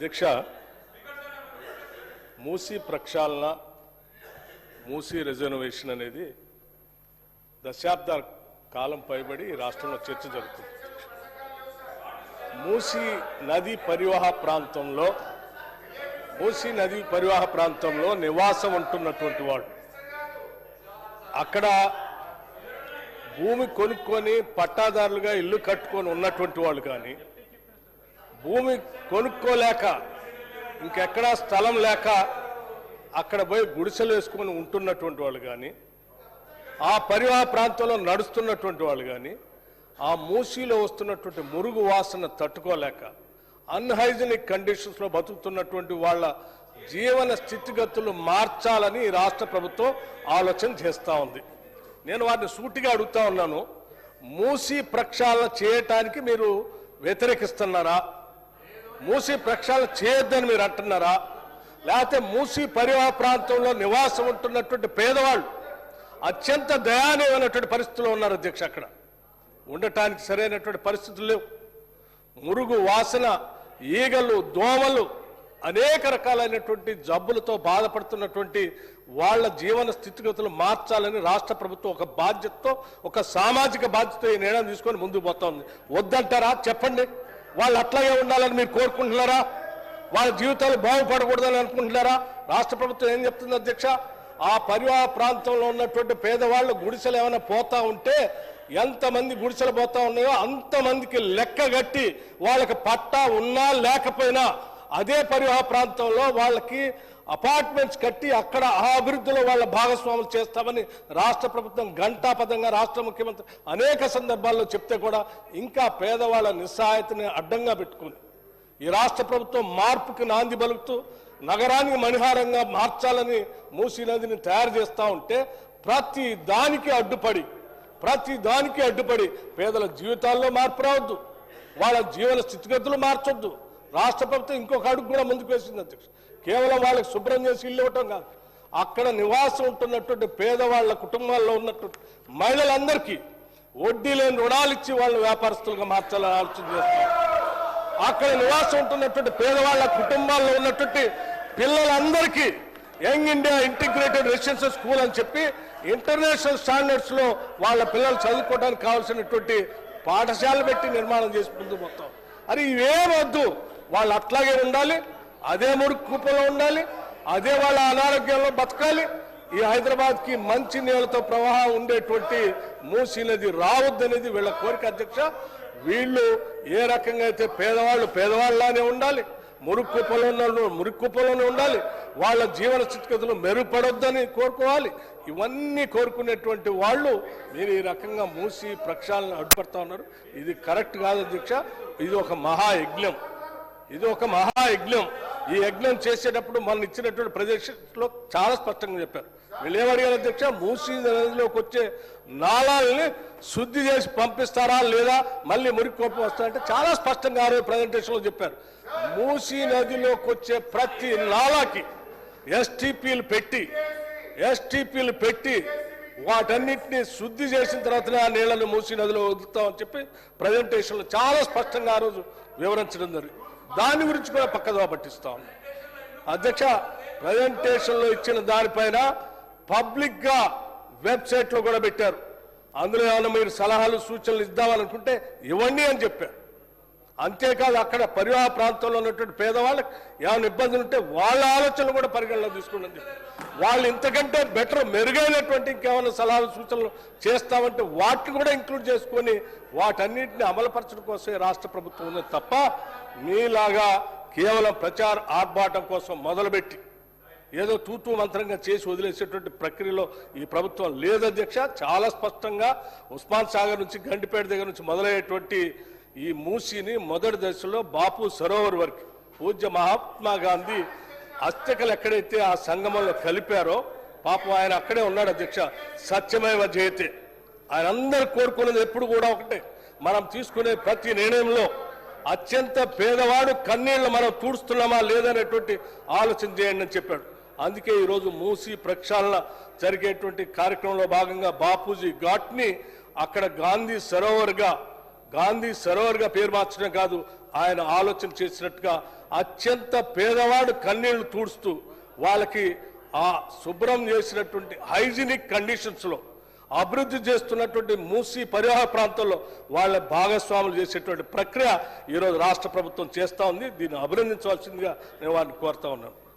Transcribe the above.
అధ్యక్ష, మూసీ ప్రక్షాళన, మూసీ రిజర్వేషన్ అనేది దశాబ్దాల కాలం పైబడి రాష్ట్రంలో చర్చ జరుగుతుంది. మూసీ నదీ పరివాహ ప్రాంతంలో నివాసం ఉంటున్నటువంటి వాడు అక్కడ భూమి కొనుక్కొని పట్టాదారులుగా ఇల్లు కట్టుకొని ఉన్నటువంటి వాళ్ళు కానీ, భూమి కొనుక్కోలేక ఇంకెక్కడా స్థలం లేక అక్కడ పోయి గుడిసెలు వేసుకొని ఉంటున్నటువంటి వాళ్ళు కానీ, ఆ పరివాహ ప్రాంతంలో నడుస్తున్నటువంటి వాళ్ళు కానీ, ఆ మూసీలో వస్తున్నటువంటి మురుగు వాసన తట్టుకోలేక అన్హైజీనిక్ కండిషన్స్లో బతుకుతున్నటువంటి వాళ్ళ జీవన స్థితిగతులు మార్చాలని రాష్ట్ర ప్రభుత్వం ఆలోచన చేస్తూ ఉంది. నేను వారిని సూటిగా అడుగుతా ఉన్నాను, మూసీ ప్రక్షాళన చేయటానికి మీరు వ్యతిరేకిస్తున్నారా? మూసీ ప్రక్షాళన చేయొద్దని మీరు అంటున్నారా? లేకపోతే మూసీ పరివాహ ప్రాంతంలో నివాసం ఉంటున్నటువంటి పేదవాళ్ళు అత్యంత దయానీయమైనటువంటి పరిస్థితుల్లో ఉన్నారు అధ్యక్ష. అక్కడ ఉండటానికి సరైనటువంటి పరిస్థితులు లేవు. మురుగు వాసన, ఈగలు, దోమలు, అనేక రకాలైనటువంటి జబ్బులతో బాధపడుతున్నటువంటి వాళ్ళ జీవన స్థితిగతులు మార్చాలని రాష్ట్ర ప్రభుత్వం ఒక బాధ్యతతో, ఒక సామాజిక బాధ్యత ఈ నిర్ణయం తీసుకొని ముందుకు పోతుంది. వద్దంటారా? చెప్పండి. వాళ్ళు అట్లాగే ఉండాలని మీరు కోరుకుంటున్నారా? వాళ్ళ జీవితాలు బాగుపడకూడదని అనుకుంటున్నారా? రాష్ట్ర ప్రభుత్వం ఏం చెప్తుంది అధ్యక్ష? ఆ పరివాహ ప్రాంతంలో ఉన్నటువంటి పేదవాళ్ళు గుడిసెలు ఏమైనా పోతా ఉంటే, ఎంతమంది గుడిసెలు పోతా ఉన్నాయో అంతమందికి లెక్క కట్టి వాళ్ళకి పట్టా ఉన్నా లేకపోయినా అదే పరివాహ ప్రాంతంలో వాళ్ళకి అపార్ట్మెంట్స్ కట్టి అక్కడ ఆ అభివృద్ధిలో వాళ్ళ భాగస్వాములు చేస్తామని రాష్ట్ర ప్రభుత్వం ఘంటాపథంగా రాష్ట్ర ముఖ్యమంత్రి అనేక సందర్భాల్లో చెప్తే కూడా ఇంకా పేదవాళ్ళ నిస్సహాయతని అడ్డంగా పెట్టుకుని ఈ రాష్ట్ర ప్రభుత్వం మార్పుకి నాంది పలుకుతూ నగరానికి మణిహారంగా మార్చాలని మూసీ నదిని తయారు చేస్తూ ఉంటే ప్రతి దానికి అడ్డుపడి పేదల జీవితాల్లో మార్పు రావద్దు, వాళ్ళ జీవన స్థితిగతులు మార్చొద్దు. రాష్ట్ర ప్రభుత్వం ఇంకొక అడుగు కూడా ముందుకు వేసింది అధ్యక్ష. కేవలం వాళ్ళకి శుభ్రం చేసి ఇల్లు ఇవ్వటం కాదు, అక్కడ నివాసం ఉంటున్నటువంటి పేదవాళ్ళ కుటుంబాల్లో ఉన్నటువంటి మహిళలందరికీ వడ్డీ లేని రుణాలు ఇచ్చి వాళ్ళు వ్యాపారస్తులుగా మార్చాలని ఆలోచన చేస్తారు. అక్కడ నివాసం ఉంటున్నటువంటి పేదవాళ్ళ కుటుంబాల్లో ఉన్నటువంటి పిల్లలందరికీ young India integrated residential school అని చెప్పి ఇంటర్నేషనల్ స్టాండర్డ్స్ లో వాళ్ళ పిల్లలు చదువుకోవడానికి కావాల్సినటువంటి పాఠశాలలు పెట్టి నిర్మాణం చేసి ముందు మొత్తం. అది ఇవేమొద్దు, వాళ్ళు అట్లాగే ఉండాలి, అదే మురికి కుప్పలో ఉండాలి, అదే వాళ్ళ అనారోగ్యంలో బతకాలి. ఈ హైదరాబాద్కి మంచి నీళ్లతో ప్రవాహం ఉండేటువంటి మూసీ నది రావద్దనేది వీళ్ళ కోరిక అధ్యక్ష. వీళ్ళు ఏ రకంగా అయితే పేదవాళ్ళలానే ఉండాలి, మురికి కుప్పలోనే ఉండాలి, వాళ్ళ జీవన స్థితిగతులు మెరుగుపడొద్దని కోరుకోవాలి. ఇవన్నీ కోరుకునేటువంటి వాళ్ళు మీరు ఈ రకంగా మూసీ ప్రక్షాళన అడ్డుపడతా ఉన్నారు. ఇది కరెక్ట్ కాదు అధ్యక్ష. ఇది ఒక మహాయజ్ఞం. ఈ యజ్ఞం చేసేటప్పుడు మనం ఇచ్చినటువంటి ప్రదేశంలో చాలా స్పష్టంగా చెప్పారు. వీళ్ళు ఏమడిగారు అధ్యక్ష? మూసీ నదిలోకి వచ్చే నాళాలని శుద్ధి చేసి పంపిస్తారా లేదా మళ్ళీ మురికి కోపం వస్తారంటే చాలా స్పష్టంగా ఆ రోజు ప్రజెంటేషన్లో చెప్పారు. మూసీ నదిలోకి వచ్చే ప్రతి నాళాకి ఎస్టీపీలు పెట్టి వాటన్నిటిని శుద్ధి చేసిన తర్వాతనే ఆ నీళ్లను మూసీ నదిలో వదులుతామని చెప్పి ప్రజెంటేషన్లో చాలా స్పష్టంగా ఆ రోజు వివరించడం జరిగింది. దాని గురించి కూడా పక్కదోవ పట్టిస్తాం అధ్యక్ష. ప్రజెంటేషన్లో ఇచ్చిన దానిపైన పబ్లిక్ గా వెబ్సైట్ లో కూడా పెట్టారు. అందులో ఏమైనా మీరు సలహాలు సూచనలు ఇద్దామనుకుంటే ఇవ్వండి అని చెప్పారు. అంతేకాదు అక్కడ పరివాహ ప్రాంతంలో ఉన్నటువంటి పేదవాళ్ళకి ఏమైనా ఇబ్బందులు ఉంటే వాళ్ళ ఆలోచనలు కూడా పరిగణలో తీసుకుందని చెప్పారు. వాళ్ళు ఇంతకంటే బెటర్ మెరుగైనటువంటి ఇంకేమైనా సలహాలు సూచనలు చేస్తామంటే వాటిని కూడా ఇంక్లూడ్ చేసుకొని వాటన్నిటిని అమలుపరచడం కోసమే రాష్ట్ర ప్రభుత్వం ఉంది తప్ప మీలాగా కేవలం ప్రచార ఆర్భాటం కోసం మొదలుపెట్టి ఏదో తూతూ మంత్రంగా చేసి వదిలేసేటువంటి ప్రక్రియలో ఈ ప్రభుత్వం లేదు అధ్యక్ష. చాలా స్పష్టంగా ఉస్మాన్ సాగర్ నుంచి గండిపేట దగ్గర నుంచి మొదలయ్యేటువంటి ఈ మూసీని మొదటి దశలో బాపు సరోవర్ వరకు పూజ్య మహాత్మా గాంధీ అస్థికలు ఎక్కడైతే ఆ సంగమంలో కలిపారో పాపం ఆయన అక్కడే ఉన్నాడు అధ్యక్ష. సత్యమేవ జయతే. ఆయన అందరూ కోరుకునేది ఎప్పుడు కూడా ఒకటే, మనం తీసుకునే ప్రతి నిర్ణయంలో అత్యంత పేదవాడు కన్నీళ్లు మనం తూడుస్తున్నామా లేదనేటువంటి ఆలోచన చేయండి అని చెప్పాడు. అందుకే ఈరోజు మూసీ ప్రక్షాళన జరిగేటువంటి కార్యక్రమంలో భాగంగా బాపూజీ ఘాట్ని అక్కడ గాంధీ సరోవర్గా పేరు మార్చడం కాదు, ఆయన ఆలోచన చేసినట్టుగా అత్యంత పేదవాడు కన్నీళ్లు తూడుస్తూ వాళ్ళకి ఆ శుభ్రం చేసినటువంటి హైజీనిక్ కండిషన్స్లో అభివృద్ధి చేస్తున్నటువంటి మూసీ పరివాహ ప్రాంతంలో వాళ్ళ భాగస్వాములు చేసేటువంటి ప్రక్రియ ఈరోజు రాష్ట్ర ప్రభుత్వం చేస్తూ ఉంది. దీన్ని అభినందించవలసిందిగా నేను వారిని కోరుతా ఉన్నాను.